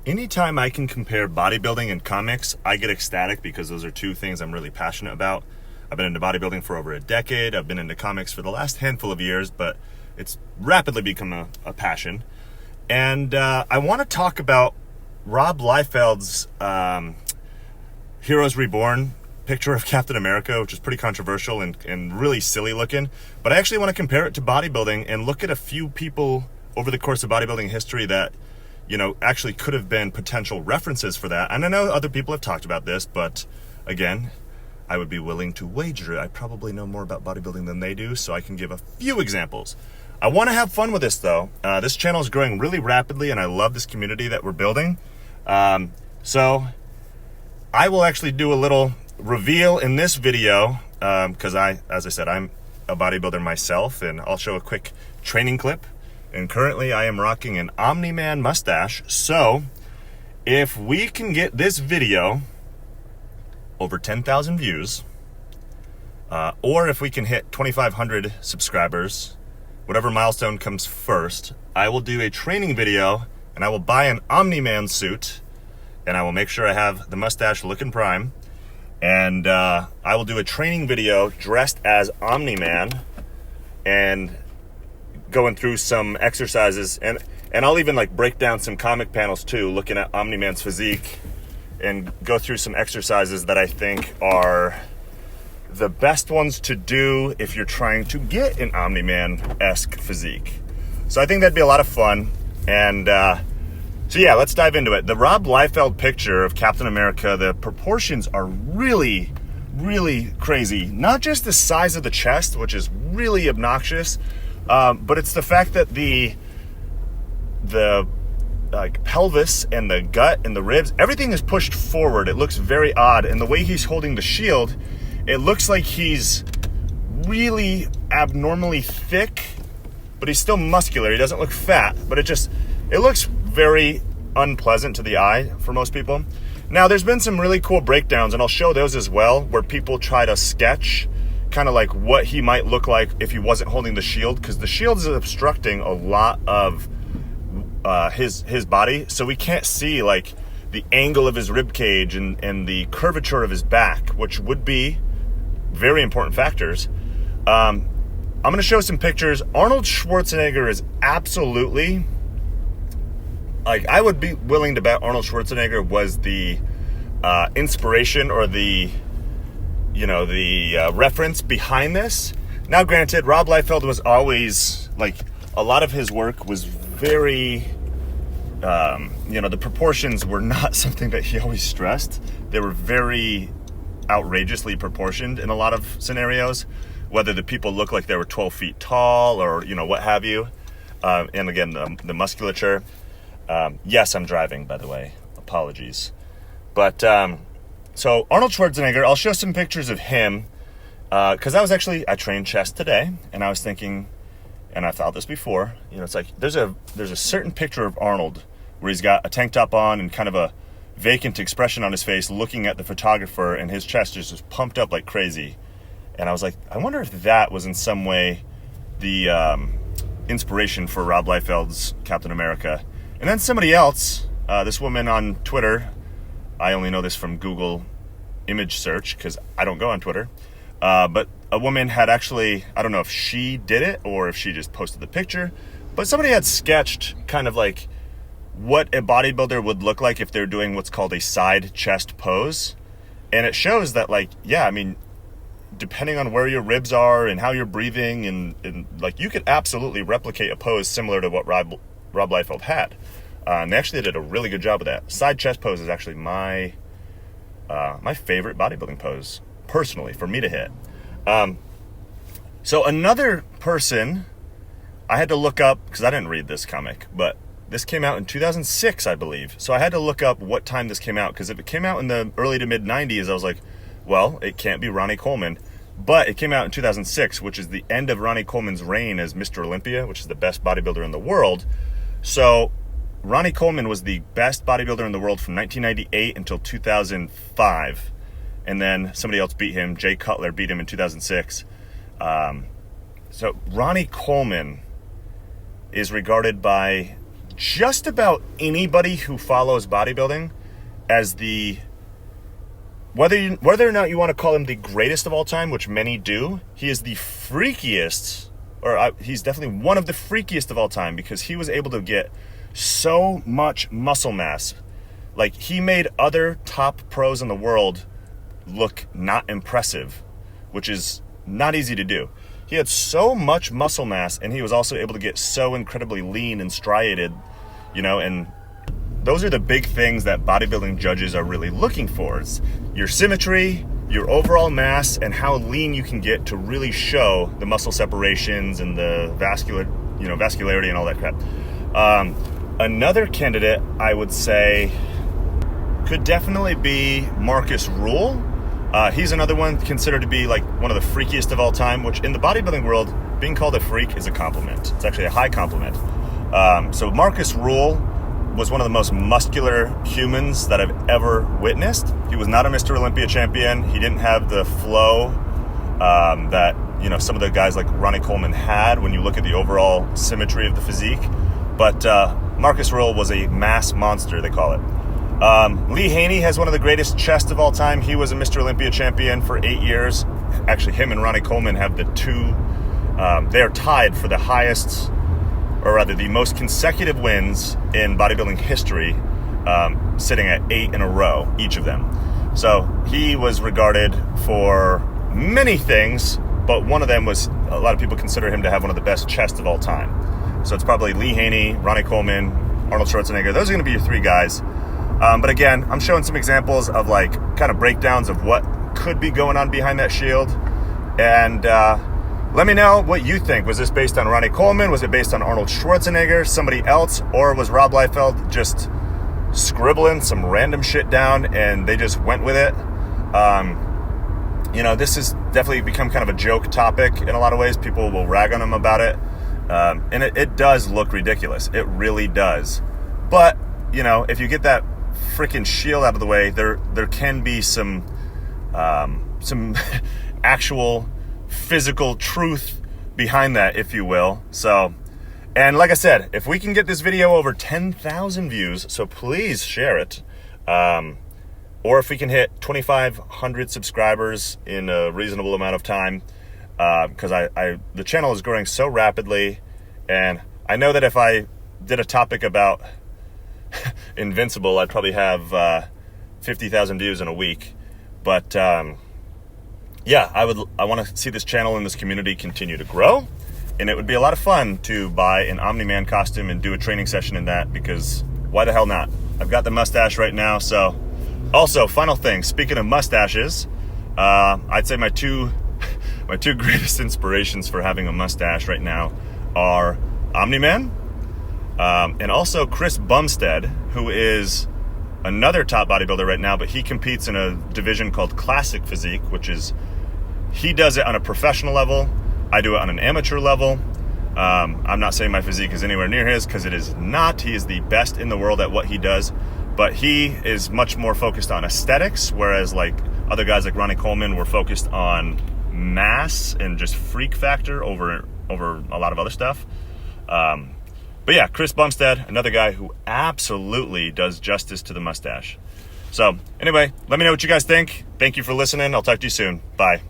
Anytime I can compare bodybuilding and comics, I get ecstatic because those are two things I'm really passionate about. I've been into bodybuilding for over a decade. I've been into comics for the last handful of years, but it's rapidly become a passion. And I want to talk about Rob Liefeld's Heroes Reborn picture of Captain America, which is pretty controversial and really silly looking. But I actually want to compare it to bodybuilding and look at a few people over the course of bodybuilding history that, you know, actually could have been potential references for that. And I know other people have talked about this, but again, I would be willing to wager I probably know more about bodybuilding than they do, so I can give a few examples. I want to have fun with this, though. This channel is growing really rapidly, and I love this community that we're building. So I will actually do a little reveal in this video, because as I said, I'm a bodybuilder myself, and I'll show a quick training clip. And currently I am rocking an Omni-Man mustache. So if we can get this video over 10,000 views, or if we can hit 2,500 subscribers, whatever milestone comes first, I will do a training video and I will buy an Omni-Man suit and I will make sure I have the mustache looking prime. And I will do a training video dressed as Omni-Man and going through some exercises, and I'll even like break down some comic panels too, looking at Omni-Man's physique and go through some exercises that I think are the best ones to do if you're trying to get an Omni-Man-esque physique. So I think that'd be a lot of fun. And so yeah, let's dive into it. The Rob Liefeld picture of Captain America, the proportions are really, really crazy. Not just the size of the chest, which is really obnoxious, but it's the fact that the like pelvis and the gut and the ribs, everything is pushed forward. It looks very odd. And the way he's holding the shield, it looks like he's really abnormally thick, but he's still muscular. He doesn't look fat, but it looks very unpleasant to the eye for most people. Now, there's been some really cool breakdowns, and I'll show those as well, where people try to sketch kind of like what he might look like if he wasn't holding the shield, because the shield is obstructing a lot of his body, so we can't see like the angle of his rib cage and the curvature of his back, which would be very important factors. I'm going to show some pictures. Arnold Schwarzenegger is absolutely, like, I would be willing to bet Arnold Schwarzenegger was the inspiration or the reference behind this. Now, granted, Rob Liefeld was always, like, a lot of his work was very, the proportions were not something that he always stressed. They were very outrageously proportioned in a lot of scenarios, whether the people look like they were 12 feet tall or, what have you. And again, the musculature. Yes, I'm driving, by the way. Apologies. But, so Arnold Schwarzenegger, I'll show some pictures of him, because I trained chest today, and I was thinking, and I thought this before, it's like, there's a certain picture of Arnold where he's got a tank top on and kind of a vacant expression on his face looking at the photographer, and his chest is just pumped up like crazy. And I was like, I wonder if that was in some way the inspiration for Rob Liefeld's Captain America. And then somebody else, this woman on Twitter, I only know this from Google image search because I don't go on Twitter, but a woman had actually, I don't know if she did it or if she just posted the picture, but somebody had sketched kind of like what a bodybuilder would look like if they're doing what's called a side chest pose. And it shows that, like, yeah, I mean, depending on where your ribs are and how you're breathing and like, you could absolutely replicate a pose similar to what Rob Liefeld had. And they actually did a really good job of that. Side chest pose is actually my favorite bodybuilding pose, personally, for me to hit. So another person I had to look up, because I didn't read this comic, but this came out in 2006, I believe. So I had to look up what time this came out, because if it came out in the early to mid 90s, I was like, well, it can't be Ronnie Coleman. But it came out in 2006, which is the end of Ronnie Coleman's reign as Mr. Olympia, which is the best bodybuilder in the world. So Ronnie Coleman was the best bodybuilder in the world from 1998 until 2005. And then somebody else beat him. Jay Cutler beat him in 2006. So Ronnie Coleman is regarded by just about anybody who follows bodybuilding as whether or not you want to call him the greatest of all time, which many do, he is the freakiest, or he's definitely one of the freakiest of all time, because he was able to get so much muscle mass. Like, he made other top pros in the world look not impressive, which is not easy to do. He had so much muscle mass, and he was also able to get so incredibly lean and striated, and those are the big things that bodybuilding judges are really looking for. It's your symmetry, your overall mass, and how lean you can get to really show the muscle separations and the vascularity and all that crap. Another candidate, I would say, could definitely be Marcus Rule. He's another one considered to be like one of the freakiest of all time, which in the bodybuilding world, being called a freak is a compliment. It's actually a high compliment. So Marcus Rule was one of the most muscular humans that I've ever witnessed. He was not a Mr. Olympia champion. He didn't have the flow that some of the guys like Ronnie Coleman had when you look at the overall symmetry of the physique. But Marcus Rule was a mass monster, they call it. Lee Haney has one of the greatest chests of all time. He was a Mr. Olympia champion for 8 years. Actually, him and Ronnie Coleman have they are tied for the highest, or rather the most consecutive wins in bodybuilding history, sitting at 8 in a row, each of them. So he was regarded for many things, but one of them was, a lot of people consider him to have one of the best chests of all time. So it's probably Lee Haney, Ronnie Coleman, Arnold Schwarzenegger. Those are going to be your three guys. But again, I'm showing some examples of like kind of breakdowns of what could be going on behind that shield. And let me know what you think. Was this based on Ronnie Coleman? Was it based on Arnold Schwarzenegger, somebody else? Or was Rob Liefeld just scribbling some random shit down and they just went with it? This has definitely become kind of a joke topic in a lot of ways. People will rag on him about it. And it does look ridiculous. It really does. But, if you get that freaking shield out of the way, there can be some actual physical truth behind that, if you will. So, and like I said, if we can get this video over 10,000 views, so please share it. Or if we can hit 2,500 subscribers in a reasonable amount of time, because the channel is growing so rapidly, and I know that if I did a topic about Invincible, I'd probably have 50,000 views in a week. But I want to see this channel and this community continue to grow, and it would be a lot of fun to buy an Omni-Man costume and do a training session in that, because why the hell not? I've got the mustache right now. So also, final thing, speaking of mustaches, I'd say my two greatest inspirations for having a mustache right now are Omni-Man, and also Chris Bumstead, who is another top bodybuilder right now, but he competes in a division called Classic Physique, which is, he does it on a professional level. I do it on an amateur level. I'm not saying my physique is anywhere near his, because it is not. He is the best in the world at what he does, but he is much more focused on aesthetics, whereas like other guys like Ronnie Coleman were focused on mass and just freak factor over a lot of other stuff. But yeah, Chris Bumstead, another guy who absolutely does justice to the mustache. So anyway, let me know what you guys think. Thank you for listening. I'll talk to you soon. Bye.